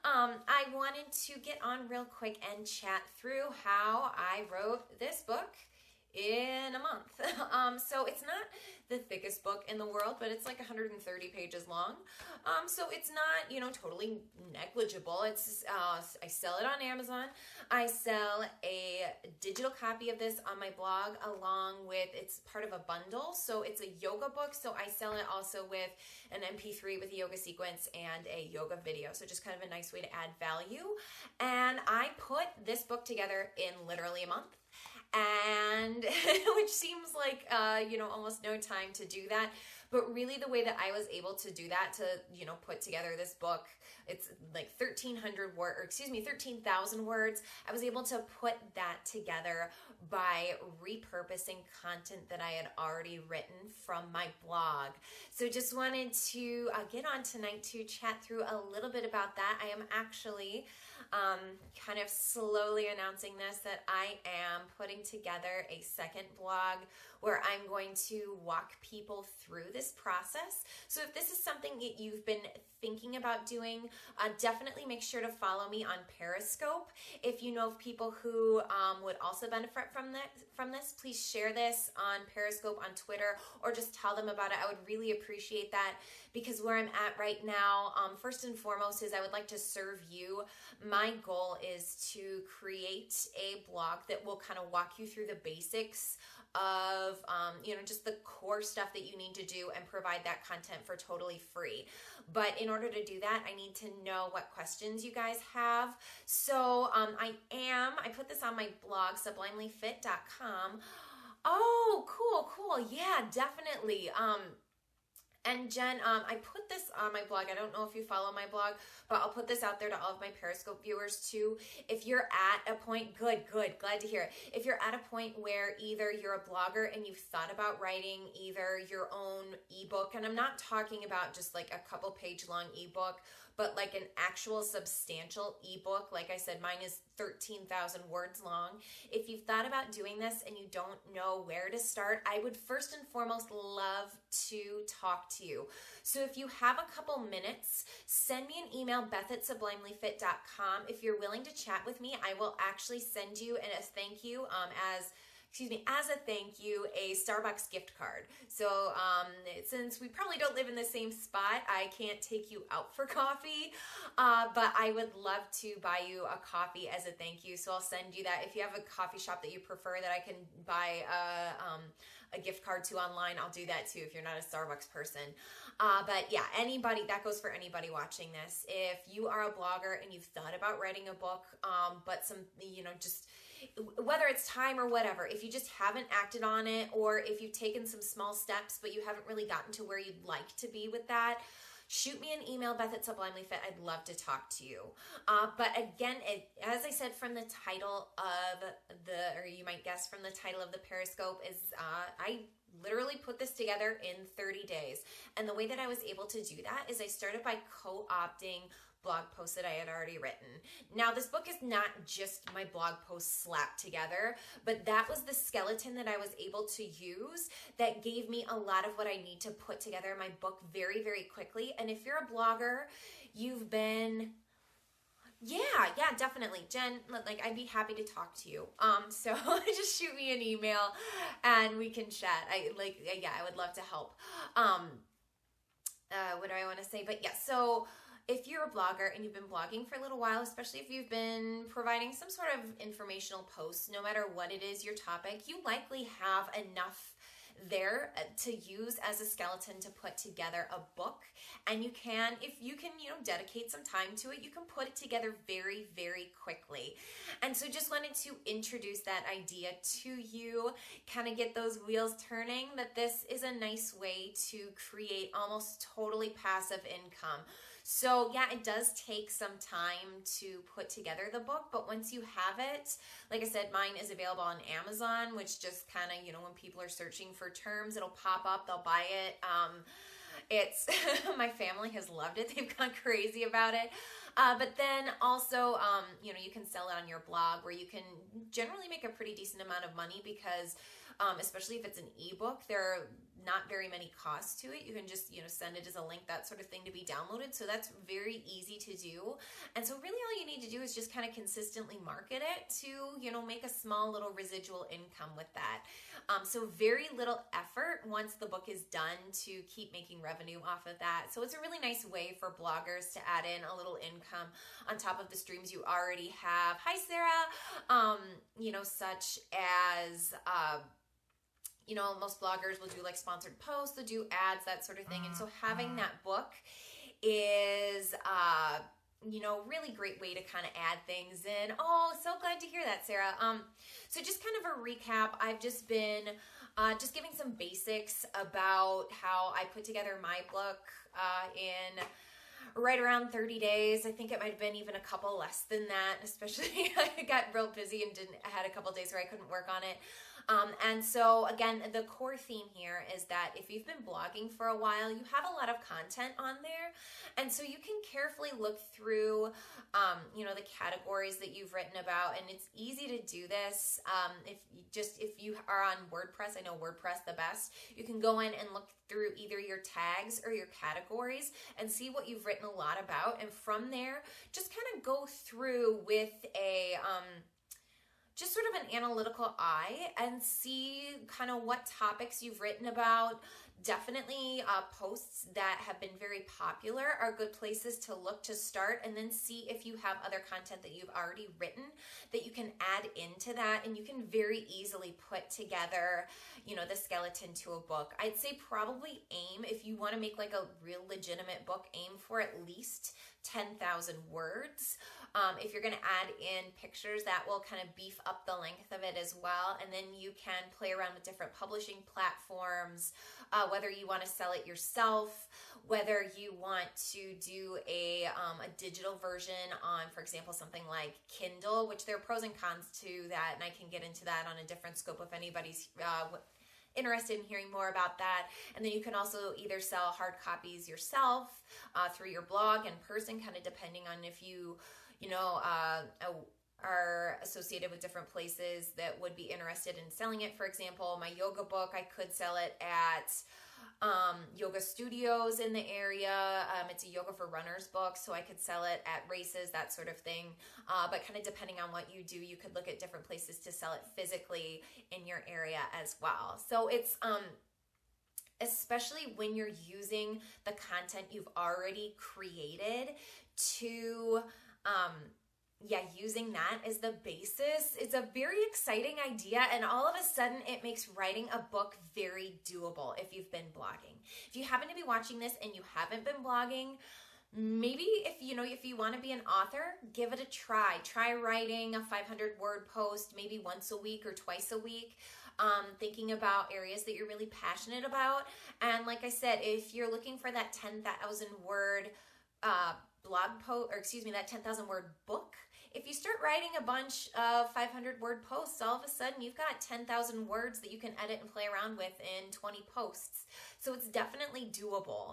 I wanted to get on real quick and chat through how I wrote this book in a month. So it's not the thickest book in the world, but it's like 130 pages long. So it's not, totally negligible. It's I sell it on Amazon. I sell a digital copy of this on my blog along with, it's part of a bundle. So it's a yoga book. So I sell it also with an MP3 with a yoga sequence and a yoga video. So just kind of a nice way to add value. And I put this book together in literally a month. And which seems like almost no time to do that, but really the way that I was able to do that, to put together this book, it's like 13,000 words. I was able to put that together by repurposing content that I had already written from my blog. So just wanted to get on tonight to chat through a little bit about that. I am actually kind of slowly announcing this, that I am putting together a second blog where I'm going to walk people through this process. So if this is something that you've been thinking about doing, definitely make sure to follow me on Periscope. If you know of people who would also benefit from this, please share this on Periscope, on Twitter, or just tell them about it. I would really appreciate that, because where I'm at right now, first and foremost, is I would like to serve you. My goal is to create a blog that will kind of walk you through the basics of, just the core stuff that you need to do, and provide that content for totally free. But in order to do that, I need to know what questions you guys have. So I put this on my blog, sublimelyfit.com. Oh, cool. Yeah, definitely. And Jen, I put this on my blog. I don't know if you follow my blog, but I'll put this out there to all of my Periscope viewers too. If you're at a point, good, glad to hear it. If you're at a point where either you're a blogger and you've thought about writing either your own ebook, and I'm not talking about just like a couple page long ebook, but like an actual substantial ebook. Like I said, mine is 13,000 words long. If you've thought about doing this and you don't know where to start, I would first and foremost love to talk to you. So if you have a couple minutes, send me an email, beth@sublimelyfit.com. If you're willing to chat with me, I will actually send you a thank you as a thank you, a Starbucks gift card. So since we probably don't live in the same spot, I can't take you out for coffee, but I would love to buy you a coffee as a thank you. So I'll send you that. If you have a coffee shop that you prefer that I can buy a gift card to online, I'll do that too if you're not a Starbucks person. But yeah, that goes for anybody watching this. If you are a blogger and you've thought about writing a book, but just whether it's time or whatever, if you just haven't acted on it, or if you've taken some small steps but you haven't really gotten to where you'd like to be with that, shoot me an email, Beth@sublimelyfit. I'd love to talk to you. But again, as I said, from the title of or you might guess from the title of the Periscope, is I literally put this together in 30 days. And the way that I was able to do that is I started by co-opting blog posts that I had already written. Now, this book is not just my blog posts slapped together, but that was the skeleton that I was able to use that gave me a lot of what I need to put together my book very, very quickly. And if you're a blogger, you've been... Yeah, definitely. Jen, I'd be happy to talk to you. So just shoot me an email and we can chat. I would love to help. What do I want to say? But yeah, so if you're a blogger and you've been blogging for a little while, especially if you've been providing some sort of informational posts, no matter what it is, your topic, you likely have enough there to use as a skeleton to put together a book. And if you can dedicate some time to it, you can put it together very, very quickly. And so just wanted to introduce that idea to you, kind of get those wheels turning, that this is a nice way to create almost totally passive income. So yeah, it does take some time to put together the book, but once you have it, like I said, mine is available on Amazon, which just kind of, when people are searching for terms, it'll pop up, they'll buy it. It's my family has loved it. They've gone crazy about it. But then also, you can sell it on your blog where you can generally make a pretty decent amount of money because especially if it's an ebook, there are not very many costs to it. You can just, send it as a link, that sort of thing, to be downloaded. So that's very easy to do. And so really all you need to do is just kind of consistently market it to, make a small little residual income with that. So very little effort once the book is done to keep making revenue off of that. So it's a really nice way for bloggers to add in a little income on top of the streams you already have. Hi, Sarah. Such as, most bloggers will do like sponsored posts, they'll do ads, that sort of thing. And so having that book is, really great way to kind of add things in. Oh, so glad to hear that, Sarah. So just kind of a recap, I've just been just giving some basics about how I put together my book in right around 30 days. I think it might have been even a couple less than that, especially I got real busy and I had a couple days where I couldn't work on it. And so again, the core theme here is that if you've been blogging for a while, you have a lot of content on there. And so you can carefully look through, the categories that you've written about. And it's easy to do this. If you are on WordPress, I know WordPress the best, you can go in and look through either your tags or your categories and see what you've written a lot about. And from there, just kind of go through with a, just sort of an analytical eye and see kind of what topics you've written about. Definitely posts that have been very popular are good places to look to start, and then see if you have other content that you've already written that you can add into that, and you can very easily put together, the skeleton to a book. I'd say probably aim, if you want to make like a real legitimate book, aim for at least 10,000 words. If you're going to add in pictures, that will kind of beef up the length of it as well. And then you can play around with different publishing platforms, whether you want to sell it yourself, whether you want to do a digital version on, for example, something like Kindle, which there are pros and cons to that. And I can get into that on a different scope if anybody's interested in hearing more about that. And then you can also either sell hard copies yourself through your blog in person, kind of depending on if you are associated with different places that would be interested in selling it. For example, my yoga book, I could sell it at yoga studios in the area. It's a yoga for runners book, so I could sell it at races, that sort of thing. But kind of depending on what you do, you could look at different places to sell it physically in your area as well. So it's especially when you're using the content you've already created to using that as the basis. It's a very exciting idea, and all of a sudden it makes writing a book very doable if you've been blogging. If you happen to be watching this and you haven't been blogging, maybe if you want to be an author, give it a try. Try writing a 500-word post maybe once a week or twice a week. Thinking about areas that you're really passionate about. And like I said, if you're looking for that 10,000 word blog post, that 10,000 word book, if you start writing a bunch of 500 word posts, all of a sudden you've got 10,000 words that you can edit and play around with in 20 posts. So it's definitely doable.